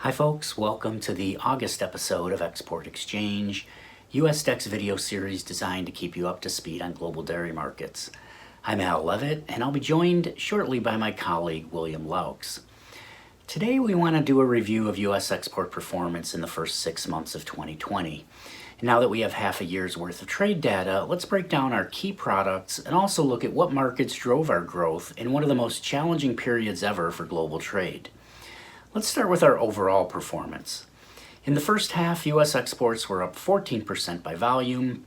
Hi folks, welcome to the August episode of Export Exchange, US Dex video series designed to keep you up to speed on global dairy markets. I'm Al Levitt, and I'll be joined shortly by my colleague William Laux. Today we want to do a review of US export performance in the first 6 months of 2020. And now that we have half a year's worth of trade data, let's break down our key products and also look at what markets drove our growth in one of the most challenging periods ever for global trade. Let's start with our overall performance. In the first half, U.S. exports were up 14% by volume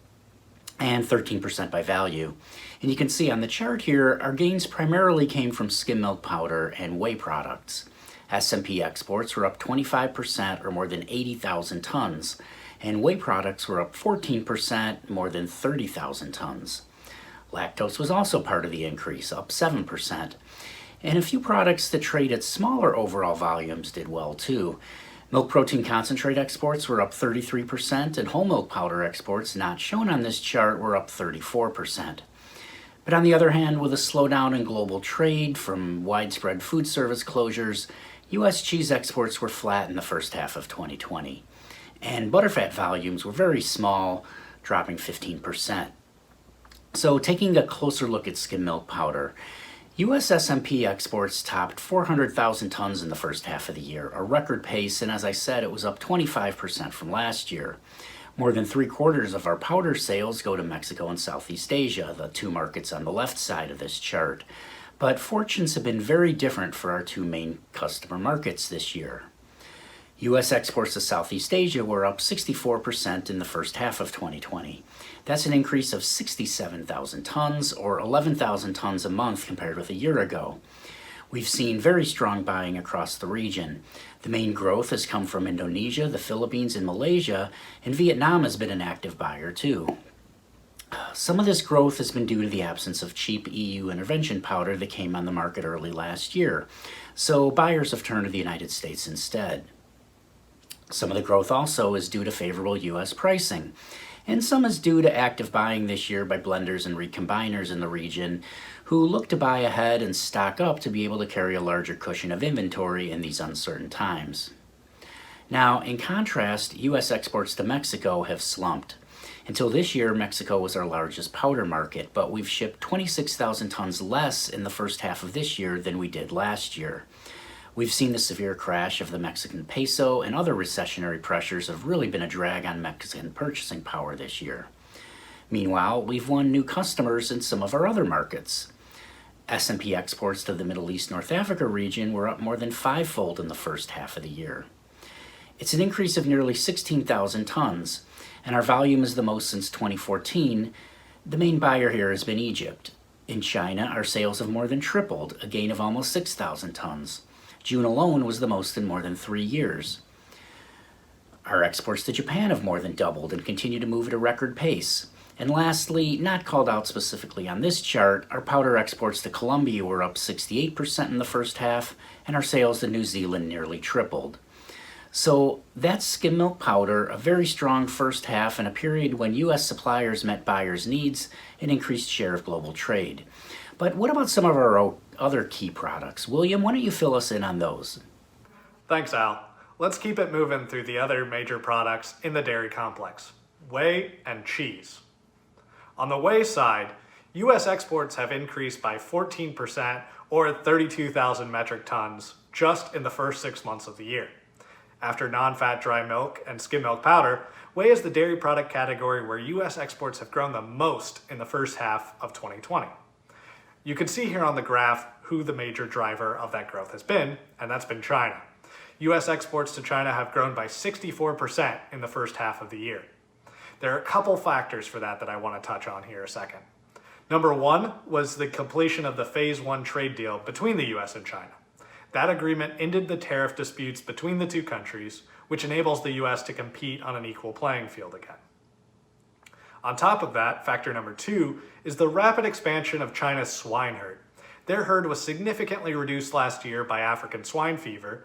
and 13% by value. And you can see on the chart here, our gains primarily came from skim milk powder and whey products. S&P exports were up 25% or more than 80,000 tons, and whey products were up 14%, more than 30,000 tons. Lactose was also part of the increase, up 7%. And a few products that trade at smaller overall volumes did well too. Milk protein concentrate exports were up 33%, and whole milk powder exports, not shown on this chart, were up 34%. But on the other hand, with a slowdown in global trade from widespread food service closures, U.S. cheese exports were flat in the first half of 2020. And butterfat volumes were very small, dropping 15%. So taking a closer look at skim milk powder, U.S. S&P exports topped 400,000 tons in the first half of the year, a record pace, and as I said, it was up 25% from last year. More than 3/4 of our powder sales go to Mexico and Southeast Asia, the two markets on the left side of this chart. But fortunes have been very different for our two main customer markets this year. U.S. exports to Southeast Asia were up 64% in the first half of 2020. That's an increase of 67,000 tons, or 11,000 tons a month compared with a year ago. We've seen very strong buying across the region. The main growth has come from Indonesia, the Philippines, and Malaysia, and Vietnam has been an active buyer too. Some of this growth has been due to the absence of cheap EU intervention powder that came on the market early last year, so buyers have turned to the United States instead. Some of the growth also is due to favorable U.S. pricing, and some is due to active buying this year by blenders and recombiners in the region who look to buy ahead and stock up to be able to carry a larger cushion of inventory in these uncertain times. Now, in contrast, U.S. exports to Mexico have slumped. Until this year, Mexico was our largest powder market, but we've shipped 26,000 tons less in the first half of this year than we did last year. We've seen the severe crash of the Mexican peso, and other recessionary pressures have really been a drag on Mexican purchasing power this year. Meanwhile, we've won new customers in some of our other markets. S&P exports to the Middle East North Africa region were up more than fivefold in the first half of the year. It's an increase of nearly 16,000 tons, and our volume is the most since 2014. The main buyer here has been Egypt. In China, our sales have more than tripled, a gain of almost 6,000 tons. June alone was the most in more than 3 years. Our exports to Japan have more than doubled and continue to move at a record pace. And lastly, not called out specifically on this chart, our powder exports to Colombia were up 68% in the first half, and our sales to New Zealand nearly tripled. So that's skim milk powder, a very strong first half in a period when U.S. suppliers met buyers' needs and increased share of global trade. But what about some of our other key products? William, why don't you fill us in on those? Thanks, Al. Let's keep it moving through the other major products in the dairy complex: whey and cheese. On the whey side, U.S. exports have increased by 14%, or 32,000 metric tons, just in the first 6 months of the year. After non-fat dry milk and skim milk powder, whey is the dairy product category where U.S. exports have grown the most in the first half of 2020. You can see here on the graph who the major driver of that growth has been, and that's been China. U.S. exports to China have grown by 64% in the first half of the year. There are a couple factors for that I want to touch on here a second. Number one was the completion of the Phase 1 trade deal between the U.S. and China. That agreement ended the tariff disputes between the two countries, which enables the U.S. to compete on an equal playing field again. On top of that, factor number two is the rapid expansion of China's swine herd. Their herd was significantly reduced last year by African swine fever,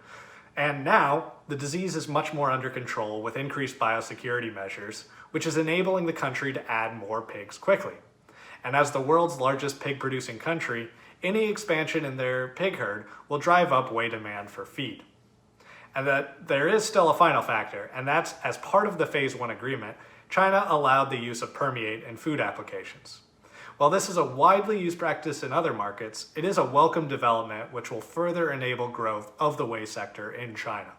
and now the disease is much more under control with increased biosecurity measures, which is enabling the country to add more pigs quickly. And as the world's largest pig-producing country, any expansion in their pig herd will drive up whey demand for feed. And that there is still a final factor, and that's as part of the Phase 1 agreement, China allowed the use of permeate in food applications. While this is a widely used practice in other markets, it is a welcome development which will further enable growth of the whey sector in China.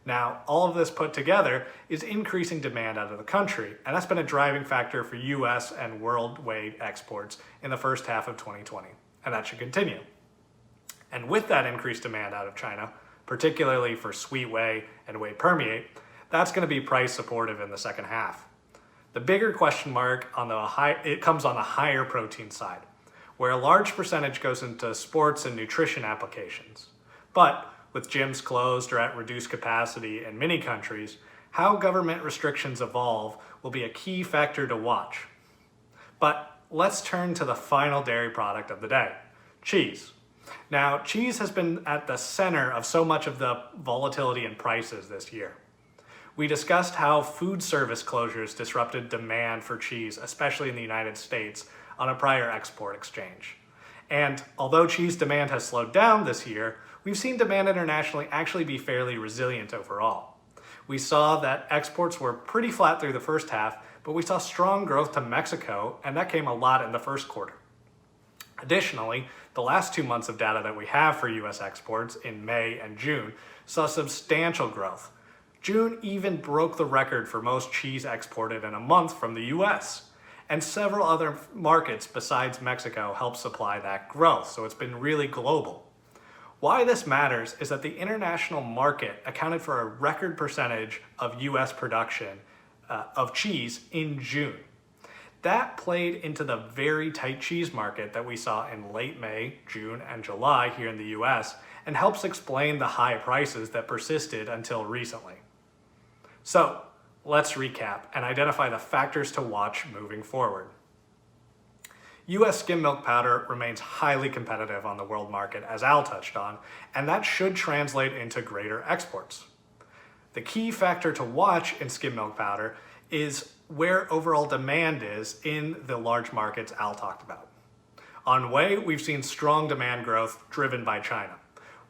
Now, all of this put together is increasing demand out of the country, and that's been a driving factor for US and world whey exports in the first half of 2020, and that should continue. And with that increased demand out of China, particularly for sweet whey and whey permeate, that's going to be price supportive in the second half. The bigger question mark comes on the higher protein side, where a large percentage goes into sports and nutrition applications. But with gyms closed or at reduced capacity in many countries, how government restrictions evolve will be a key factor to watch. But let's turn to the final dairy product of the day, cheese. Now, cheese has been at the center of so much of the volatility in prices this year. We discussed how food service closures disrupted demand for cheese, especially in the United States, on a prior export exchange. And although cheese demand has slowed down this year, we've seen demand internationally actually be fairly resilient overall. We saw that exports were pretty flat through the first half, but we saw strong growth to Mexico, and that came a lot in the first quarter. Additionally, the last 2 months of data that we have for US exports in May and June saw substantial growth. June even broke the record for most cheese exported in a month from the US. And several other markets besides Mexico helped supply that growth, so it's been really global. Why this matters is that the international market accounted for a record percentage of US production of cheese in June. That played into the very tight cheese market that we saw in late May, June, and July here in the US, and helps explain the high prices that persisted until recently. So, let's recap and identify the factors to watch moving forward. US skim milk powder remains highly competitive on the world market, as Al touched on, and that should translate into greater exports. The key factor to watch in skim milk powder is where overall demand is in the large markets Al talked about. On whey, we've seen strong demand growth driven by China.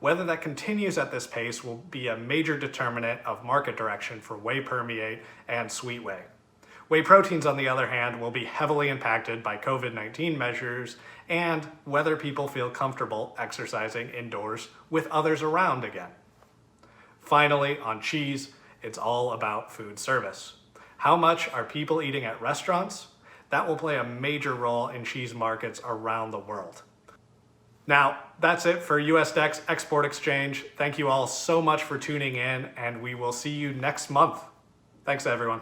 Whether that continues at this pace will be a major determinant of market direction for whey permeate and sweet whey. Whey proteins, on the other hand, will be heavily impacted by COVID-19 measures and whether people feel comfortable exercising indoors with others around again. Finally, on cheese, it's all about food service. How much are people eating at restaurants? That will play a major role in cheese markets around the world. Now, that's it for USDEX Export Exchange. Thank you all so much for tuning in, and we will see you next month. Thanks, everyone.